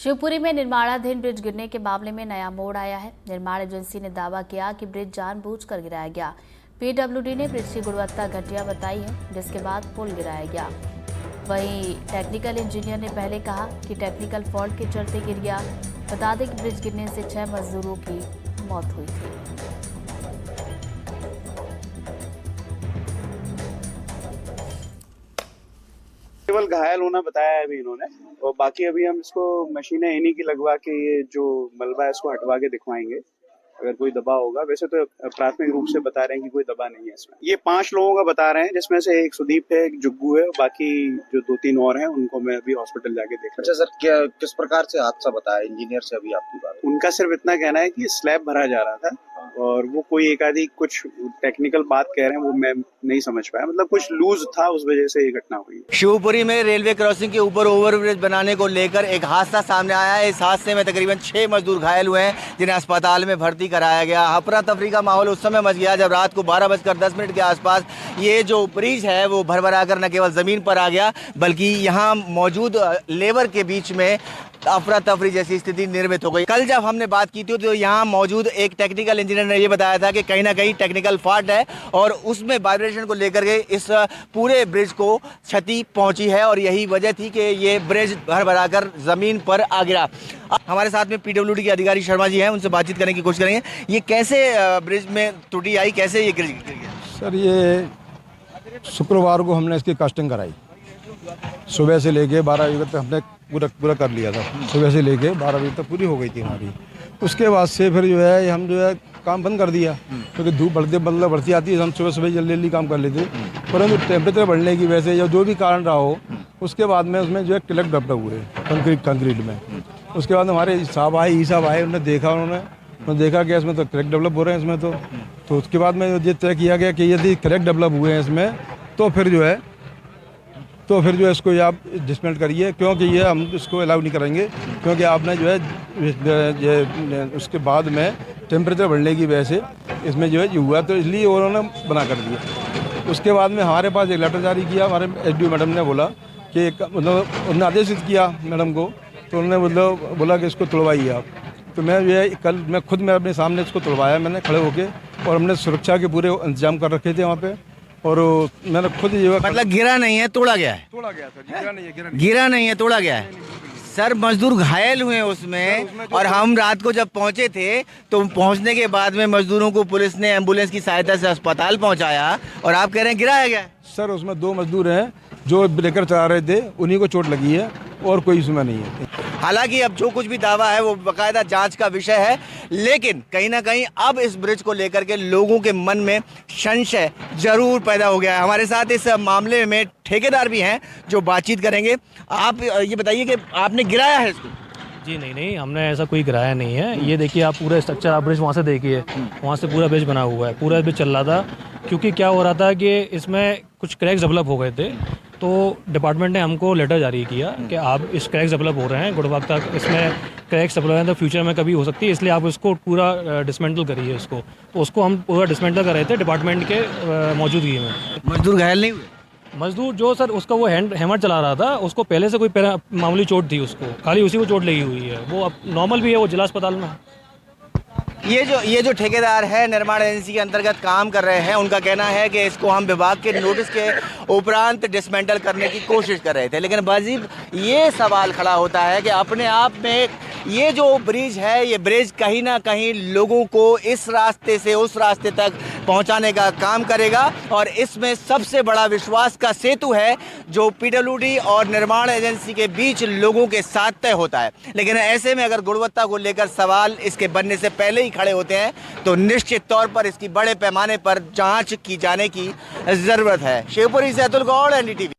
शिवपुरी में निर्माणाधीन ब्रिज गिरने के मामले में नया मोड़ आया है। निर्माण एजेंसी ने दावा किया कि ब्रिज जानबूझकर गिराया गया। पीडब्ल्यूडी ने ब्रिज की गुणवत्ता घटिया बताई है, जिसके बाद पुल गिराया गया। वहीं टेक्निकल इंजीनियर ने पहले कहा कि टेक्निकल फॉल्ट के चलते गिर गया। बता दें कि ब्रिज गिरने से 6 मजदूरों की मौत हुई थी। केवल घायल होना बताया है अभी इन्होंने, और बाकी अभी हम इसको मशीनें इन्हीं की लगवा के ये जो मलबा है इसको हटवा के दिखवाएंगे अगर कोई दबा होगा। वैसे तो प्राथमिक रूप से बता रहे हैं कि कोई दबा नहीं है इसमें। ये 5 लोगों का बता रहे हैं, जिसमें से एक सुदीप है, एक जुग्गू है, बाकी जो 2-3 और हैं उनको मैं अभी हॉस्पिटल जाके देख रहा हूं। अच्छा सर, क्या किस प्रकार से हादसा बताया इंजीनियर से अभी आपकी बात? उनका सिर्फ इतना कहना है कि स्लैब भरा जा रहा था और वो कोई एक आधी कुछ टेक्निकल बात कह रहे हैं, वो मैं नहीं समझ पाया। मतलब कुछ लूज था, उस वजह से ये घटना हुई। शिवपुरी में रेलवे क्रॉसिंग के ऊपर ओवरब्रिज बनाने को लेकर एक हादसा सामने आया है। इस हादसे में तकरीबन 6 मजदूर घायल हुए हैं, जिन्हें अस्पताल में भर्ती कराया गया। अफरा तफरी का माहौल उस समय मच गया जब रात को 12:10 के आसपास ये जो ब्रिज है वो भरभरा कर न केवल जमीन पर आ गया, बल्कि यहाँ मौजूद लेबर के बीच में अफरा तफरी जैसी स्थिति निर्मित हो गई। कल जब हमने बात की थी तो यहाँ मौजूद एक टेक्निकल इंजीनियर ने ये बताया था कि कहीं ना कहीं टेक्निकल फॉल्ट है और उसमें वाइब्रेशन को लेकर के इस पूरे ब्रिज को क्षति पहुंची है और यही वजह थी कि ये ब्रिज भरभरा कर जमीन पर आ गिरा। हमारे साथ में पीडब्ल्यूडी के अधिकारी शर्मा जी हैं, उनसे बातचीत करने की कोशिश करेंगे। ये कैसे ब्रिज में त्रुटि आई, कैसे ये गिर गया? सर, ये शुक्रवार को हमने इसकी कास्टिंग कराई। सुबह से लेके 12 बजे तक हमने पूरा कर लिया था। सुबह से लेके 12 बजे तक पूरी हो गई थी हमारी। उसके बाद से फिर जो है हम जो है काम बंद कर दिया, क्योंकि धूप बढ़ती आती है। हम सुबह जल्दी काम कर लेते, परंतु टेम्परेचर बढ़ने की वजह से या जो भी कारण रहा हो, उसके बाद में उसमें जो है क्लैक डेवलप हुए कंक्रीट में। उसके बाद हमारे साहब आए, उन्होंने देखा कि इसमें तो क्रैक डेवलप हो रहे हैं इसमें तो उसके बाद में ये तय किया गया कि यदि क्रैक डेवलप हुए हैं इसमें तो फिर जो है इसको आप डिसमेंट करिए, क्योंकि ये हम इसको अलाउ नहीं करेंगे, क्योंकि आपने जो है ये उसके बाद में टेम्परेचर बढ़ने की वजह से इसमें जो है ये हुआ, तो इसलिए उन्होंने बना कर दिया। उसके बाद में हमारे पास एक लेटर जारी किया। हमारे एसडीओ मैडम ने बोला कि मतलब उन्होंने आदेशित किया मैडम को, तो उन्होंने मतलब बोला कि इसको तोड़वाइए आप। तो मैं ये कल मैं खुद मैं अपने सामने इसको तोड़वाया मैंने खड़े होके, और हमने सुरक्षा के पूरे इंतजाम कर रखे थे वहाँ पे, और मैंने खुद ये मतलब गिरा नहीं है, तोड़ा गया है? तोड़ा गया था, गिरा नहीं है, तोड़ा गया है। सर, मजदूर घायल हुए उसमें, और हम रात को जब पहुंचे थे तो पहुंचने के बाद में मजदूरों को पुलिस ने एम्बुलेंस की सहायता से अस्पताल पहुंचाया, और आप कह रहे हैं गिराया गया? सर, उसमें 2 मजदूर हैं जो ब्रेकर चला रहे थे, उन्हीं को चोट लगी है और कोई इसमें नहीं है। हालांकि अब जो कुछ भी दावा है वो बाकायदा जांच का विषय है, लेकिन कहीं ना कहीं अब इस ब्रिज को लेकर के लोगों के मन में संशय जरूर पैदा हो गया है। हमारे साथ इस मामले में ठेकेदार भी हैं जो बातचीत करेंगे। आप ये बताइए कि आपने गिराया है इसको? जी नहीं, हमने ऐसा कोई गिराया नहीं है। ये देखिए आप पूरा स्ट्रक्चर, आप ब्रिज वहाँ से देखिए, वहाँ से पूरा ब्रिज बना हुआ है, पूरा ब्रिज चल रहा था। क्योंकि क्या हो रहा था कि इसमें कुछ क्रैक्स डेवलप हो गए थे, तो डिपार्टमेंट ने हमको लेटर जारी किया कि आप इस क्रैक्स डेवलप हो रहे हैं, गुणवत्ता इसमें क्रैक्स डेवलप हैं तो फ्यूचर में कभी हो सकती है, इसलिए आप इसको पूरा डिसमेंटल करिए इसको। तो उसको हम पूरा डिसमेंटल कर रहे थे डिपार्टमेंट के मौजूदगी में। मजदूर घायल नहीं हुए? मजदूर जो सर उसका वो हैमर चला रहा था, उसको पहले से कोई मामूली चोट थी, उसको खाली उसी को चोट लगी हुई है, वो अब नॉर्मल भी है, वो जिला अस्पताल में। ये जो ठेकेदार है निर्माण एजेंसी के अंतर्गत काम कर रहे हैं, उनका कहना है कि इसको हम विभाग के नोटिस के उपरांत डिसमेंटल करने की कोशिश कर रहे थे, लेकिन बाजीब ये सवाल खड़ा होता है कि अपने आप में ये जो ब्रिज है, ये ब्रिज कहीं ना कहीं लोगों को इस रास्ते से उस रास्ते तक पहुंचाने का काम करेगा, और इसमें सबसे बड़ा विश्वास का सेतु है जो पीडब्ल्यूडी और निर्माण एजेंसी के बीच लोगों के साथ तय होता है। लेकिन ऐसे में अगर गुणवत्ता को लेकर सवाल इसके बनने से पहले ही खड़े होते हैं तो निश्चित तौर पर इसकी बड़े पैमाने पर जांच की जाने की जरूरत है। शिवपुरी से अतुल गौड़, एनडीटीवी।